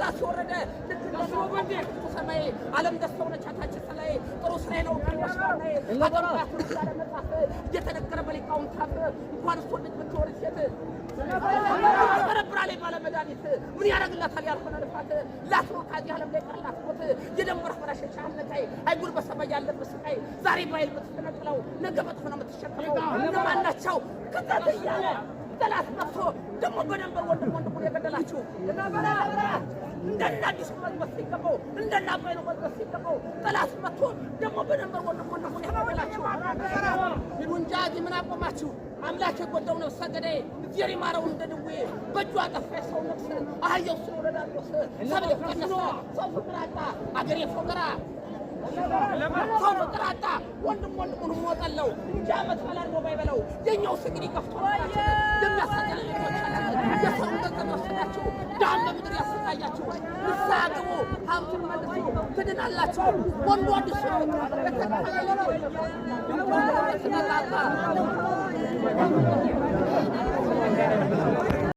ትእዛዝ ወረደ ለተሰው ወንዴ ሰማይ ዓለም ደስተው ነቻታች ሰላይ ጥሩ ስራ ነው ወስባናይ አገራት ወዳለ መጣፈ የተነገረ በሊቃውን ታፈ እንኳን ወንድ ብትወርስ የት ተረብራለይ ባለ መድኃኒት ምን ያረግላታል ያልሆነ ልፋት ላትሮ ካዚ ዓለም ላይ ቀላት ሞት የደምበር ፈራሸቻ አለታይ አይጉል በሰማይ ያለበት ስቃይ ዛሬ ባይል ምትነጥለው ነገ መጥፎ ነው የምትሸከመው ለማናቸው ከተያለ ጠላት መጥቶ ደሞ በደንበር ወንድሙን የገደላችሁ ለናበራ እንደና አዲስ መጥቶ ሲከፈው እንደና ባይሉ መጥቶ ሲከፈው ጠላት መጥቶ ደሞ በደንበር ወንድሙን የገደላችሁ ይሉንጃጂ ምን አቆማችሁ አምላክ የጎደው ነው ሰገደይ እግዚአብሔር ይማረው እንደድዌ በእጁ አጠፋች ሰው ነፍስ አህየው ስለወረዳሎስ ሰብለ ከነሳ ሰው ፍቅራታ አገር የፎገራ ሰው ፍቅራታ ወንድሙን ሞተለው ጃመት ፈላል ነው ባይበለው የኛው ስግሪ ከፍቶ የሚያሳደለ የሰው ተከመሰላችሁ ዳም በምድር ያሰቃያችሁ ንሳግቡ ሀብቱን መልሱ ትድናላችሁ ወንዱ አዲስ ነው ተከታተለ